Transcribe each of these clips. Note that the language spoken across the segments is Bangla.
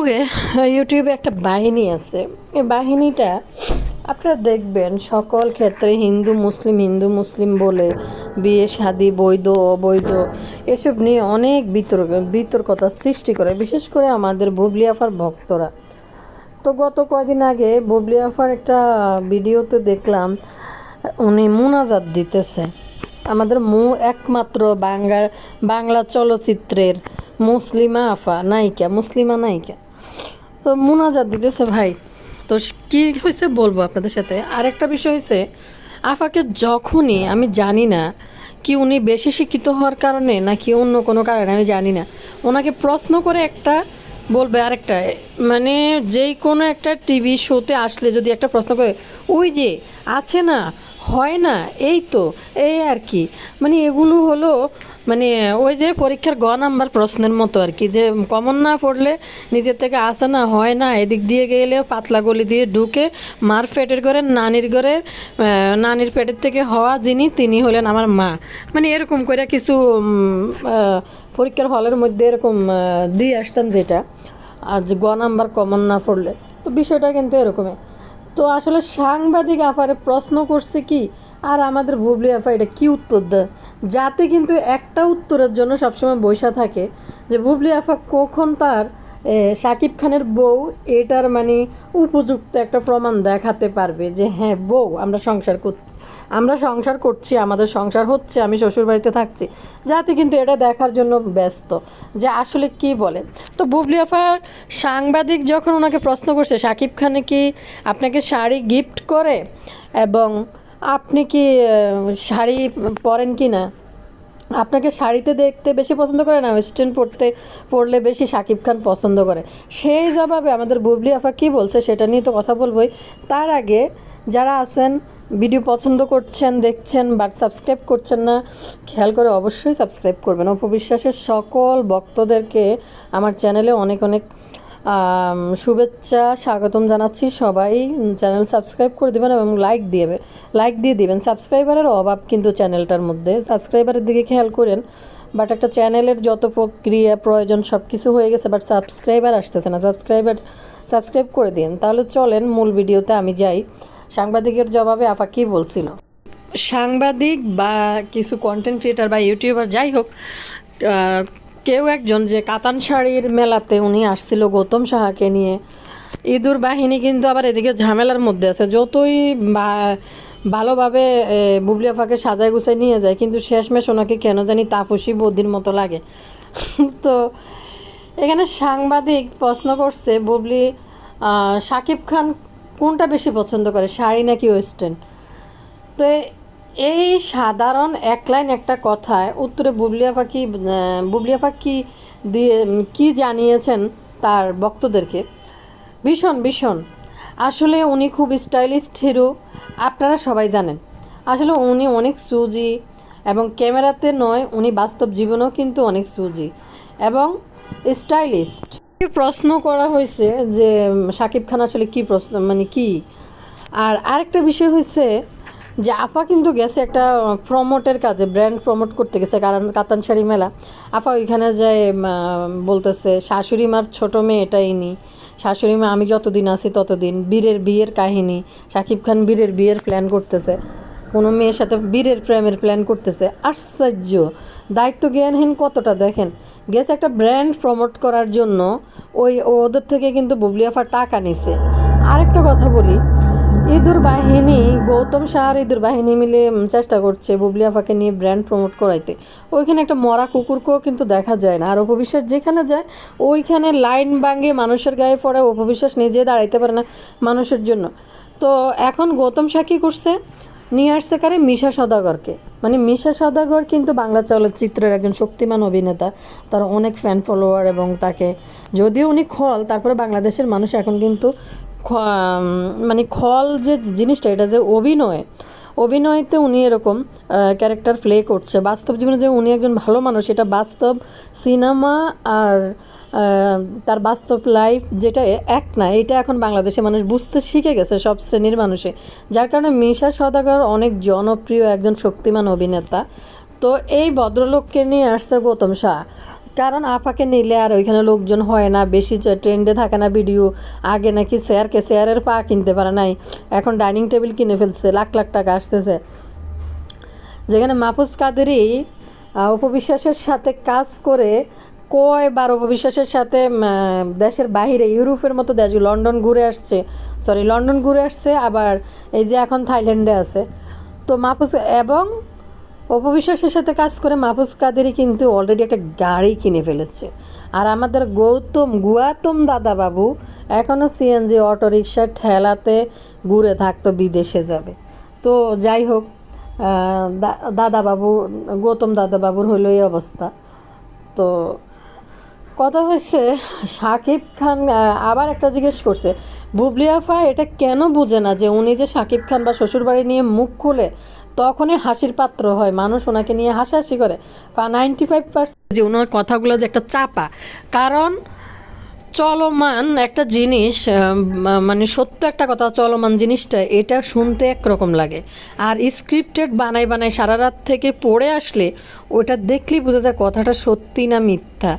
ফেসবুকে ইউটিউবে একটা বাহিনী আছে। এই বাহিনীটা আপনারা দেখবেন সকল ক্ষেত্রে হিন্দু মুসলিম বলে বিয়ে শাদী বৈধ অবৈধ এসব নিয়ে অনেক বিতর্কতা সৃষ্টি করে, বিশেষ করে আমাদের বুবলি আফার ভক্তরা। তো গত কয়দিন আগে বুবলি আফার একটা ভিডিওতে দেখলাম উনি মুনাজাত দিতেছে। আমাদের একমাত্র বাংলা চলচ্চিত্রের মুসলিমা নায়িকা তো মুনাজাত দিতেছে ভাই। তো কী হয়েছে বলবো আপনাদের সাথে। আরেকটা বিষয় হয়েছে, আফাকে যখনই, আমি জানি না কি উনি বেশি শিক্ষিত হওয়ার কারণে নাকি অন্য কোনো কারণে আমি জানি না, ওনাকে প্রশ্ন করে একটা বলবে আরেকটা, মানে যেই কোনো একটা টিভি শোতে আসলে যদি একটা প্রশ্ন করে, ওই যে আছে না, হয় না, এই তো, এই আর কি, মানে এগুলো হলো মানে ওই যে পরীক্ষার নাম্বার প্রশ্নের মতো আর কি, যে কমন না পড়লে নিজের থেকে আসে না, হয় না, এদিক দিয়ে গেলে পাতলা গলি দিয়ে ঢুকে মার পেটের ঘরে নানির পেটের থেকে হওয়া যিনি তিনি হলেন আমার মা, মানে এরকম করে কিছু পরীক্ষার হলের মধ্যে এরকম দিয়ে আসতাম, যেটা আর নাম্বার কমন না পড়লে। তো বিষয়টা কিন্তু এরকমই। তো আসলে সাংবাদিক আফারে প্রশ্ন করছে কি, আর আমাদের বুবলি আফা এটা কী উত্তর দেয়, যাতে কিন্তু একটা উত্তরের জন্য সবসময় বৈশা থাকে যে বুবলি আফা কখন তার শাকিব খানের বউ এটার মানে উপযুক্ত একটা প্রমাণ দেখাতে পারবে যে হ্যাঁ বউ, আমরা সংসার করছি, আমাদের সংসার হচ্ছে, আমি শ্বশুরবাড়িতে থাকছি, যাতে কিন্তু এটা দেখার জন্য ব্যস্ত যে আসলে কি বলে। তো বুবলি আফার সাংবাদিক যখন ওনাকে প্রশ্ন করছে শাকিব খানে কি আপনাকে শাড়ি গিফট করে এবং আপনি কি শাড়ি পরেন কি না, আপনাকে শাড়িতে দেখতে বেশি পছন্দ করে না ওয়েস্টার্ন পরলে বেশি শাকিব খান পছন্দ করে, সেই জবাবে আমাদের বুবলি আফা কী বলছে সেটা নিয়ে তো কথা বলবোই। তার আগে যারা আছেন ভিডিও পছন্দ করছেন দেখছেন বাট সাবস্ক্রাইব করছেন না, খেয়াল করে অবশ্যই সাবস্ক্রাইব করবেন। অপবিশ্বাসের সকল ভক্তদেরকে আমার চ্যানেলে অনেক অনেক শুভেচ্ছা স্বাগতম জানাচ্ছি। সবাই চ্যানেল সাবস্ক্রাইব করে দেবেন এবং লাইক দিয়ে দিবেন। সাবস্ক্রাইবারের অভাব কিন্তু চ্যানেলটার মধ্যে, সাবস্ক্রাইবারের দিকে খেয়াল করেন। বাট একটা চ্যানেলের যত প্রক্রিয়া প্রয়োজন সব কিছু হয়ে গেছে, বাট সাবস্ক্রাইবার আসতেছে না। সাবস্ক্রাইব করে দিন। তাহলে চলেন মূল ভিডিওতে আমি যাই। সাংবাদিকের জবাবে আপা কী বলছিল। সাংবাদিক বা কিছু কন্টেন্ট ক্রিয়েটার বা ইউটিউবার যাই হোক, কেউ একজন যে কাতান শাড়ির মেলাতে উনি আসছিল গৌতম সাহাকে নিয়ে, ইঁদুর বাহিনী কিন্তু আবার এদিকে ঝামেলার মধ্যে আছে। যতই ভালোভাবে বুবলি আপাকে সাজায় গুছায় নিয়ে যায়, কিন্তু শেষমেশ ওনাকে কেন জানি তাপসী বৌদির মতো লাগে। তো এখানে সাংবাদিক প্রশ্ন করছে বুবলি শাকিব খান কোনটা বেশি পছন্দ করে, শাড়ি নাকি ওয়েস্টার্ন। তো এই সাধারণ এক লাইন একটা কথায় উত্তরে বুবলি আপা কি জানিয়েছেন তার ভক্তদেরকে, ভীষণ আসলে উনি খুব স্টাইলিস্ট হিরো, আপনারা সবাই জানেন। আসলে উনি অনেক সুজি, এবং ক্যামেরাতে নয়, উনি বাস্তব জীবনেও কিন্তু অনেক সুজি এবং স্টাইলিস্ট। প্রশ্ন করা হয়েছে যে শাকিব খান আসলে কি প্রশ্ন, মানে কি। আর আরেকটা বিষয় হয়েছে যে আপা কিন্তু গেছে একটা প্রমোটের কাজে, ব্র্যান্ড প্রমোট করতে গেছে, কারণ কাতান শাড়ি মেলা। আপা ওইখানে যায় বলতেছে শাশুড়ি মার ছোটো মেয়ে এটাই নি, শাশুড়ি মা আমি যতদিন আছি ততদিন, বিয়ের কাহিনী, শাকিব খান বিয়ের প্ল্যান করতেছে, কোনো মেয়ের সাথে প্রেমের প্ল্যান করতেছে। আশ্চর্য, দায়িত্ব জ্ঞানহীন কতটা দেখেন। গেছে একটা ব্র্যান্ড প্রমোট করার জন্য, ওদের থেকে কিন্তু বুবলি আফা টাকা নিছে। আরেকটা কথা বলি, গৌতম সাহার ইঁদুর বাহিনী মিলে চেষ্টা করছে বুবলি আফাকে নিয়ে ব্র্যান্ড প্রমোট করাইতে। ওইখানে একটা মরা কুকুরকেও কিন্তু দেখা যায় না। আর অপবিশ্বাস যেখানে যায় ওইখানে লাইন ভাঙে, মানুষের গায়ে পড়ে, অপবিশ্বাস নিজে দাঁড়াইতে পারে না মানুষের জন্য। তো এখন গৌতম শাহ কী করছে, নিয়ে আসছে কারে, মিশা সওদাগরকে। মানে মিশা সওদাগর কিন্তু বাংলা চলচ্চিত্রের একজন শক্তিমান অভিনেতা, তার অনেক ফ্যান ফলোয়ার, এবং তাকে যদিও উনি খল, তারপরে বাংলাদেশের মানুষ এখন কিন্তু মানে খল যে জিনিসটা, এটা যে অভিনয়তে উনি এরকম ক্যারেক্টার প্লে করছে। বাস্তব জীবনে যে উনি একজন ভালো মানুষ, এটা বাস্তব সিনেমা আর তার বাস্তব লাইফ যেটা এক না, এটা এখন বাংলাদেশে মানুষ বুঝতে শিখে গেছে, সব শ্রেণীর মানুষে। যার কারণে মিশা সওদাগর অনেক জনপ্রিয় একজন শক্তিমান অভিনেতা। তো এই ভদ্রলোককে নিয়ে আসছে গৌতম শাহ। কারণ আফাকে নিলে আর ওইখানে লোকজন হয় না, বেশি ট্রেন্ডে থাকে না ভিডিও। আগে নাকি চেয়ারের পা কিনতে পারে নাই, এখন ডাইনিং টেবিল কিনে ফেলছে, লাখ লাখ টাকা আসতেছে। যেখানে মাহফুজ কাদেরী উপবিশ্বাসের সাথে কাজ করে কয়বার উপবিশ্বাসের সাথে দেশের বাইরে ইউরোপের মতো দেশ লন্ডন ঘুরে আসছে, আবার এই যে এখন থাইল্যান্ডে আছে। তো মাহফুজ এবং অপবিশ্বাসের সাথে কাজ করে মাহফুজ কাদেরী কিন্তু অলরেডি একটা গাড়ি কিনে ফেলেছে। আর আমাদের গুয়াতম দাদাবাবু এখনও সিএনজি অটোরিকশা ঠেলাতে ঘুরে থাকতো, বিদেশে যাবে। তো যাই হোক, গৌতম দাদাবাবুর হইল এই অবস্থা। তো কথা হয়েছে, শাকিব খান আবার একটা জিজ্ঞেস করছে, বুবলি আপা এটা কেন বুঝে না যে উনি যে শাকিব খান বা শ্বশুরবাড়ি নিয়ে মুখ খুলে তখনই হাসির পাত্র হয়, মানুষ ওনাকে নিয়ে হাসাহাসি করে। 95% যে ওনার কথাগুলো যে একটা চাপা, কারণ চলমান একটা জিনিস, মানে সত্য একটা কথা, চলমান জিনিসটা এটা শুনতে একরকম লাগে, আর স্ক্রিপ্টেড বানাই সারা রাত থেকে পড়ে আসলে ওটা দেখলেই বোঝা যায় কথাটা সত্যি না মিথ্যা।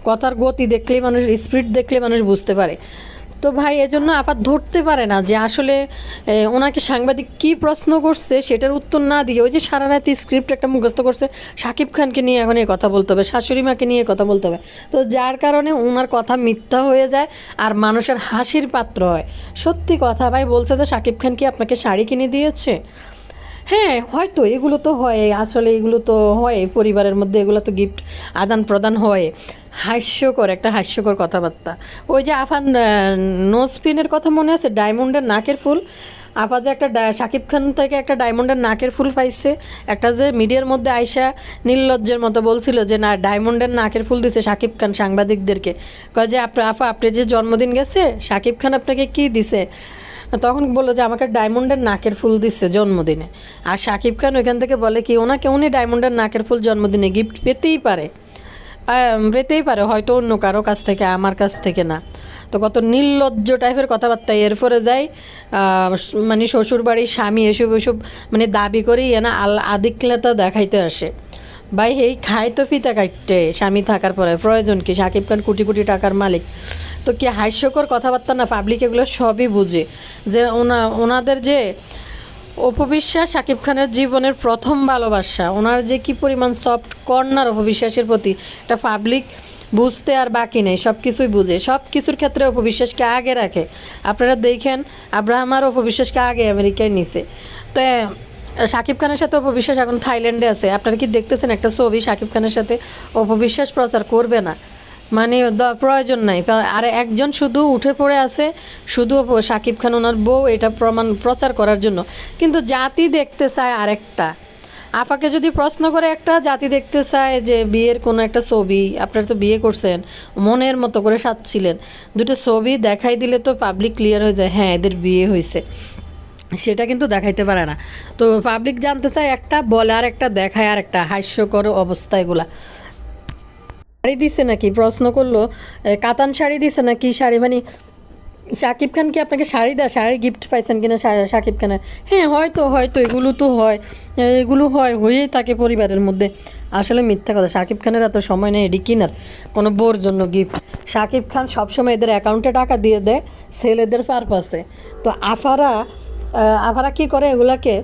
কথার গতি দেখলেই মানুষ, স্পিড দেখলে মানুষ বুঝতে পারে। তো ভাই এজন্য আপাত ধরতে পারে না যে আসলে ওনাকে সাংবাদিক কী প্রশ্ন করছে সেটার উত্তর না দিয়ে ওই যে সারা রাত স্ক্রিপ্ট একটা মুখস্থ করছে, শাকিব খানকে নিয়ে এখন এই কথা বলতে হবে, শাশুড়ি মাকে নিয়ে কথা বলতে হবে। তো যার কারণে ওনার কথা মিথ্যা হয়ে যায় আর মানুষের হাসির পাত্র হয়। সত্যি কথা ভাই, বলছে যে শাকিব খান কি আপনাকে শাড়ি কিনে দিয়েছে? হ্যাঁ হয়তো এগুলো তো হয়, আসলে এগুলো তো হয় পরিবারের মধ্যে, এগুলো তো গিফট আদান প্রদান হয়। হাস্যকর কথাবার্তা। ওই যে আফান নোজপিনের কথা মনে আছে, ডায়মন্ডের নাকের ফুল। আপা যে একটা শাকিব খান থেকে একটা ডায়মন্ডের নাকের ফুল পাইছে, একটা যে মিডিয়ার মধ্যে আয়সা নির্লজ্জের মতো বলছিল যে না ডায়মন্ডের নাকের ফুল দিছে শাকিব খান সাংবাদিকদেরকে, কয় যে আপা আপনি যে জন্মদিন গেছে শাকিব খান আপনাকে কি দিছে? তখন বললো যে আমাকে ডায়মন্ডের নাকের ফুল দিচ্ছে জন্মদিনে। আর শাকিব খান ওইখান থেকে বলে কি উনি ডায়মন্ডের নাকের ফুল জন্মদিনে গিফট পেতেই পারে হয়তো অন্য কারো কাছ থেকে, আমার কাছ থেকে না। তো কত নির্লজ্জ টাইপের কথাবার্তা। এরপরে যাই মানে শ্বশুরবাড়ির স্বামী এসব মানে দাবি করেই না আদিক্যতা দেখাইতে আসে। ভাই এই খায় তো ফিতা কাটতে স্বামী থাকার পরে, প্রয়োজন কি? শাকিব খান কোটি কোটি টাকার মালিক। তো কি হাস্যকর কথাবার্তা না? পাবলিক এগুলো সবই বুঝে যে ওনাদের যে অপবিশ্বাস শাকিব খানের জীবনের প্রথম ভালোবাসা, ওনার যে কি পরিমাণ সফট কর্নার অপবিশ্বাসের প্রতি, এটা পাবলিক বুঝতে আর বাকি নেই, সব কিছুই বুঝে, সব কিছুর ক্ষেত্রে অপবিশ্বাসকে আগে রাখে। আপনারা দেখেন আব্রাহাম আর অপবিশ্বাসকে আগে আমেরিকায় নিছে। তো শাকিব খানের সাথে অপবিশ্বাস এখন থাইল্যান্ডে আছে। আপনারা কি দেখতেছেন একটা ছবি শাকিব খানের সাথে অপবিশ্বাস প্রচার করবে না? মানে প্রয়োজন নাই। আর একজন শুধু উঠে পড়ে আছে, শুধু শাকিব খান ওনার বউ, এটা প্রচার করার জন্য। কিন্তু জাতি দেখতে চায় আরেকটা। আপাকে যদি প্রশ্ন করে একটা, জাতি দেখতে চায় যে বিয়ের কোনো একটা ছবি, আপনারা তো বিয়ে করছেন মনের মতো করে সাজছিলেন, দুটো ছবি দেখাই দিলে তো পাবলিক ক্লিয়ার হয়ে যায় হ্যাঁ এদের বিয়ে হয়েছে। সেটা কিন্তু দেখাইতে পারে না। তো পাবলিক জানতে চায় একটা, বলে আর একটা, দেখায় আর একটা। হাস্যকর অবস্থা এগুলা। শাড়ি দিছে নাকি প্রশ্ন করলো, কাতান শাড়ি দিছে নাকি শাড়ি, মানে শাকিব খান কি আপনাকে শাড়ি দেয়, শাড়ি গিফট পাইছেন কিনা শাকিব খানের? হ্যাঁ হয়তো এগুলো হয়েই থাকে পরিবারের মধ্যে। আসলে মিথ্যা কথা, শাকিব খানের এত সময় নেই এডি কিনার কোনো বোর জন্য গিফট। শাকিব খান সবসময় এদের অ্যাকাউন্টে টাকা দিয়ে দেয় ছেলেদের পারপাসে। তো আফারা কী করে এগুলাকে?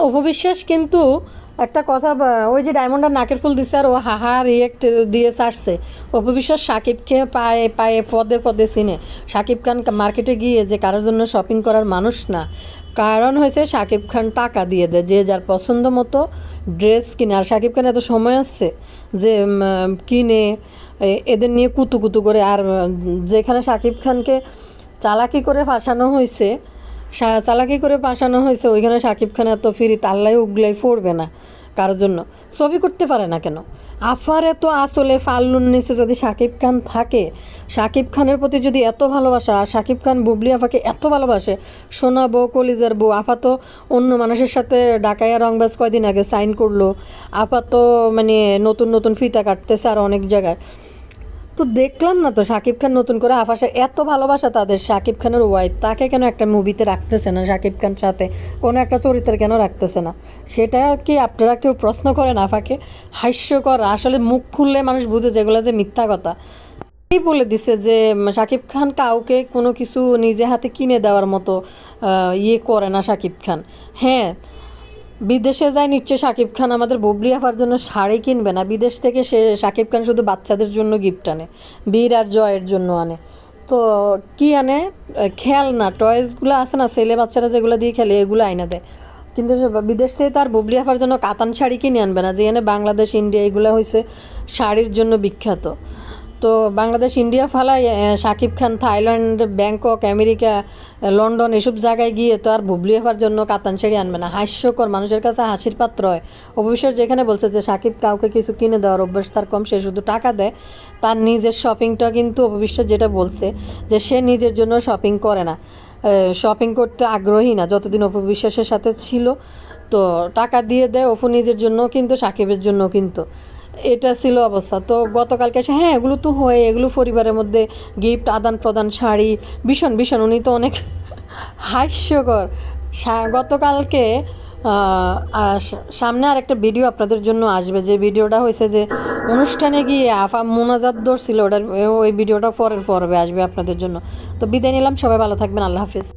অপবিশ্বাস কিন্তু একটা কথা, ওই যে ডায়মন্ডের নাকের ফুল দিচ্ছে আর ও হাহা রিয়েক্ট দিয়ে ছাড়ছে। অপবিশ্বাস শাকিবকে পায়ে পদে চিনে। শাকিব খান মার্কেটে গিয়ে যে কারোর জন্য শপিং করার মানুষ না, কারণ হয়েছে শাকিব খান টাকা দিয়ে দেয় যে যার পছন্দ মতো ড্রেস কিনে। আর শাকিব খান এত সময় আসছে যে কিনে এদের নিয়ে কুতু করে। আর যেখানে শাকিব খানকে চালাকি করে ফাঁসানো হয়েছে ওইখানে শাকিব খান এত ফিরি তাল্লাই উগলাই পড়বে না কারোর জন্য, ছবি করতে পারে না কেন? আফার এত আসলে ফাল্লুর নিচে যদি শাকিব খান থাকে, শাকিব খানের প্রতি যদি এত ভালোবাসা, শাকিব খান বুবলি আফাকে এত ভালোবাসে, সোনা বউ কলিজার বউ। আফা তো অন্য মানুষের সাথে ডাকাইয়া রংবাজ কয়দিন আগে সাইন করলো। আফা তো মানে নতুন ফিতা কাটতেছে আর অনেক জায়গায়। তো দেখলাম না তো শাকিব খান নতুন করে আফাসে এত ভালোবাসা তাদের, শাকিব খানের ওয়াইফ, তাকে কেন একটা মুভিতে রাখতেছে না, শাকিব খান সাথে কোনো একটা চরিত্রে কেন রাখতেছে না, সেটা কি আপনারা কেউ প্রশ্ন করেন আফাকে? হাস্যকর, আসলে মুখ খুললে মানুষ বুঝে যেগুলো যে মিথ্যা কথা। এই বলে দিছে যে শাকিব খান কাউকে কোনো কিছু নিজে হাতে কিনে দেওয়ার মতো ইয়ে করে না শাকিব খান। হ্যাঁ, বিদেশে যায় নিশ্চয় শাকিব খান আমাদের বুবলি আফার জন্য শাড়ি কিনবে না, বিদেশ থেকে সে শাকিব খান শুধু বাচ্চাদের জন্য গিফট আনে, বীর আর জয়ের জন্য আনে। তো কি আনে? খেলনা টয়েসগুলো আছে না, ছেলে বাচ্চারা যেগুলো দিয়ে খেলে এগুলো আইনা দেয়। কিন্তু বিদেশ থেকে তার বুবলি আফার জন্য কাতান শাড়ি কিনে আনবে না, যেখানে বাংলাদেশ ইন্ডিয়া এগুলো হয়েছে শাড়ির জন্য বিখ্যাত। তো বাংলাদেশ ইন্ডিয়া ফালায় Shakib Khan Thailand, Bangkok, America, London এসব জায়গায় গিয়ে তো আর বুবলি আফার জন্য কাতান শাড়ি আনবে না। হাস্যকর, মানুষের কাছে হাসির পাত্র হয়। অবশ্যই যেখানে বলছে যে শাকিব কাউকে কিছু কিনে দেওয়ার অভ্যাস তার কম, সে শুধু টাকা দেয়, তার নিজের শপিংটা কিন্তু অবশ্যই যেটা বলছে যে সে নিজের জন্য শপিং করে না, শপিং করতে আগ্রহী না যতদিন অপু বিশ্বাসের সাথে ছিল। তো টাকা দিয়ে দেয় অপু নিজের জন্য, কিন্তু সাকিবের জন্য কিন্তু এটা ছিল অবস্থা। তো গতকালকে এসে হ্যাঁ এগুলো তো হয়, এগুলো পরিবারের মধ্যে গিফট আদান প্রদান, শাড়ি, ভীষণ ভীষণ উনি তো অনেক হাস্যকর। গতকালকে সামনে আর একটা ভিডিও আপনাদের জন্য আসবে, যে ভিডিওটা হয়েছে যে অনুষ্ঠানে গিয়ে আফা মোনাজাত ধরছিল, ওটার ওই ভিডিওটা পরের পর্বে আসবে আপনাদের জন্য। তো বিদায় নিলাম, সবাই ভালো থাকবেন, আল্লাহ হাফিজ।